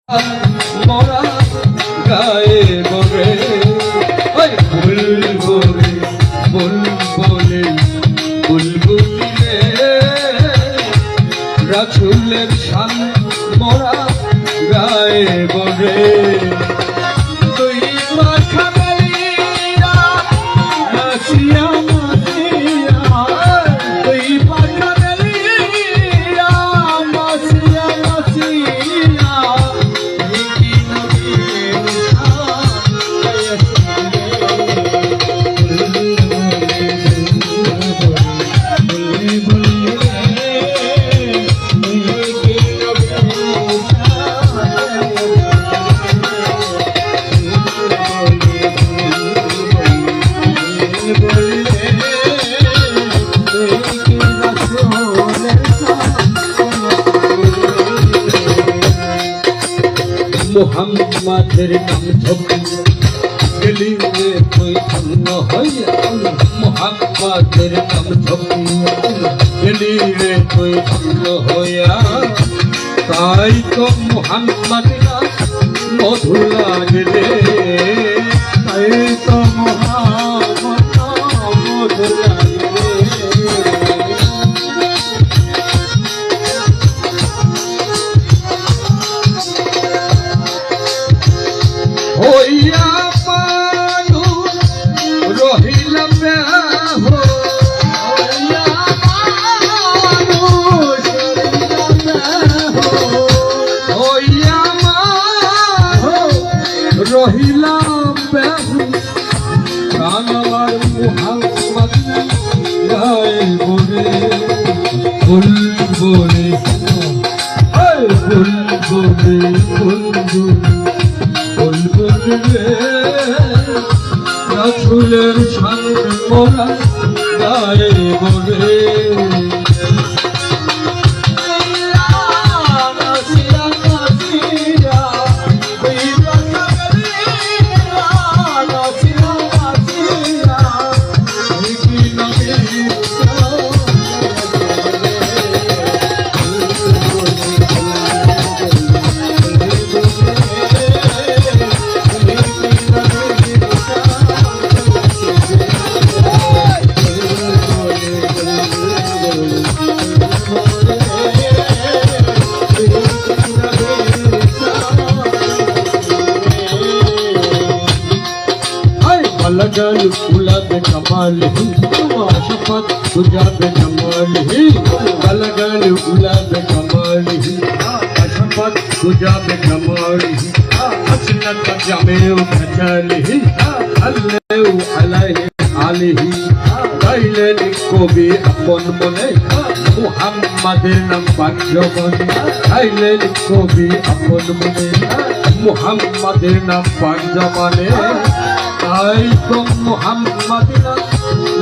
মরা গায়ে বরে বুলবুলি বুলবুলি বুলবুলি রাসূলের শান মরা গায়ে বরে তুই মাথা মেলিয়া নাচিয়া নাচিয়া তুই মাথা মেলিয়া নাচিয়া নাচিয়া মুহাম্মাদের নাম ধরে গেলি রে তুই ধন্য হইয়া মুহাম্মাদের নাম ধরে গেলি রে তুই ধন্য হইয়া তাই তো মুহাম্মাদিনা মধু লাগে রে তাই তো মুহাম্মদ মধু লাগে হইয়া পানু রহিলাম বেহো হইয়া পানু হইয়া মাহো রহিলাম বেহো প্রাণ আমার মুহাম্মদ গায়ে বলে বুলবুলি বুলবুলি বুলবুলি রাসূলের শান মোরা গায়ে বলে लगन गुलाब कमाल ही शफत गुजाब कमाल ही लगन गुलाब कमाल ही शफत गुजाब कमाल ही हसनत जमे खचल ही अल्लाहु अलैहि आलिहि गाइलेन कवि अपन मने मुहम्मদের নাম পাঁচজন গাইলেন কবি আপন মনে মুহাম্মাদের নাম পাঁচজমানে তাই তো মুহাম্মাদিনা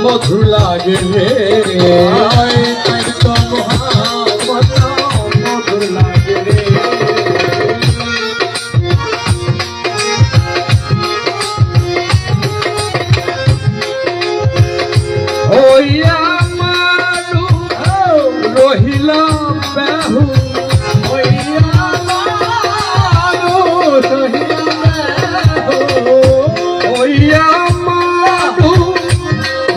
মধু লাগে রে তাই তো মুহাম্মদ মধু লাগে রে হইয়া মানু রহিলাম বেহু হইয়া মানু রহিলাম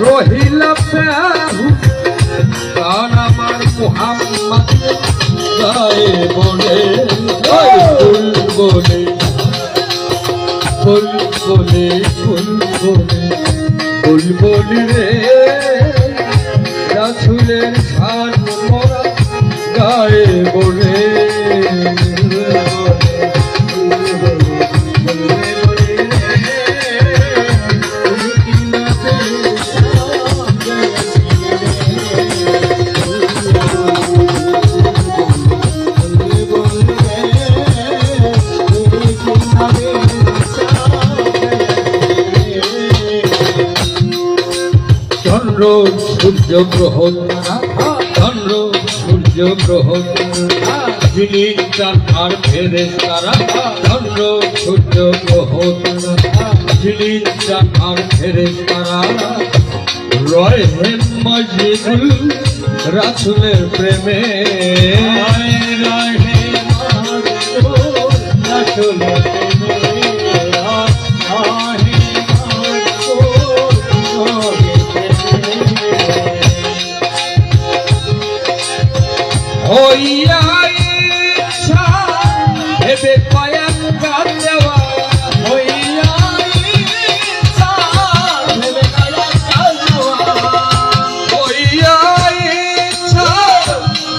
রহিলা বেহু প্রাণ আমার মুহাম্মদ গায়ে বলে বুলবুলি বুলবুলি বুলবুলি বুলবুলি রে রাসূলের শান মোরা গায়ে বলে চন্দ্র সূর্য গ্রহ চন্দ্র সূর্য গ্রহ যিনি চাঁদ আর ফেরেশতারা চন্দ্র সূর্য গ্রহ যিনি চাঁদ আর ফেরেশতারা রহে মজদুল রাসূলের প্রেমে রহে রাসূলের প্রেমে আর নাহি হইয়া ইচ্ছা ভেবে পায়াঙ্গা দেওয়া হইয়া ইচ্ছা ভেবে পায়াঙ্গা দেওয়া হইয়া ইচ্ছা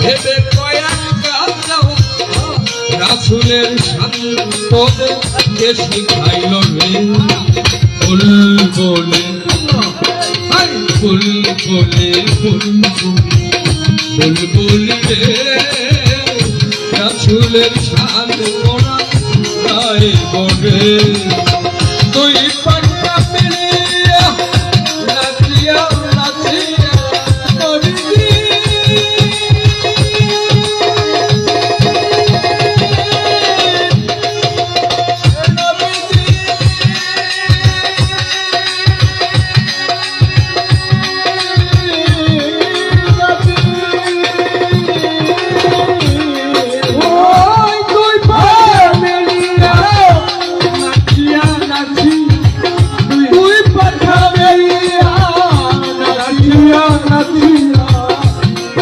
ভেবে পায়াঙ্গা দেওয়া রাসূলের শান্ত কে শিখাইল রে ফুল বলে ফুল বলে বুলবুল রে রাসূলের শান মোরা গায়ে বলে তুই পান্না মিলিয়া নাচিয়া নাচিয়া নবীজি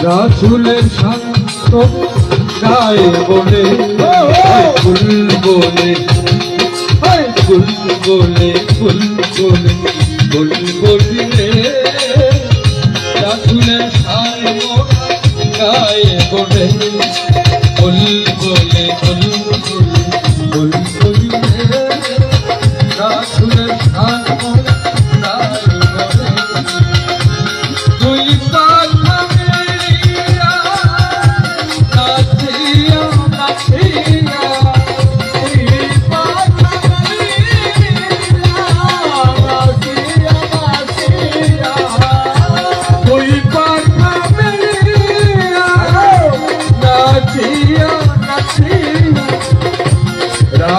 রাসূলের শান্ত গায়ে বলে ফুল বলে ফুল বলে ফুল বলে ফুল বলিলে রাসূলের শান্ত গায়ে বলে ফুল বলে ফুল বলে ফুল বলিলে রাসূলের শান্ত গায়ে বলে তুই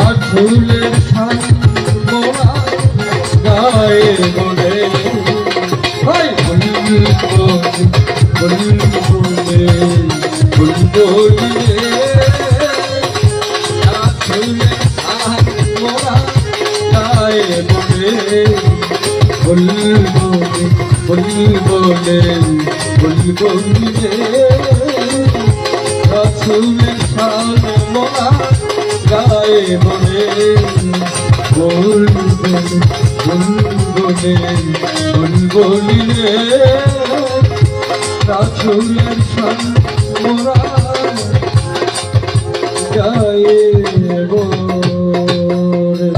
রাসূলের শান মোরা গায়ে বলে ফুল বলে ফুল বলিলে রাসূলের শান মোরা গায়ে বলে ফুল বলে ফুল বলিলে রাসূলের শান মোরা গায়ে বলে ফুল বলিলে রাসূলের শান মোরা গায়ে বলে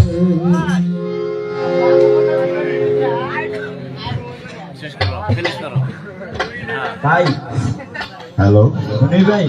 ভাই হ্যালো ভাই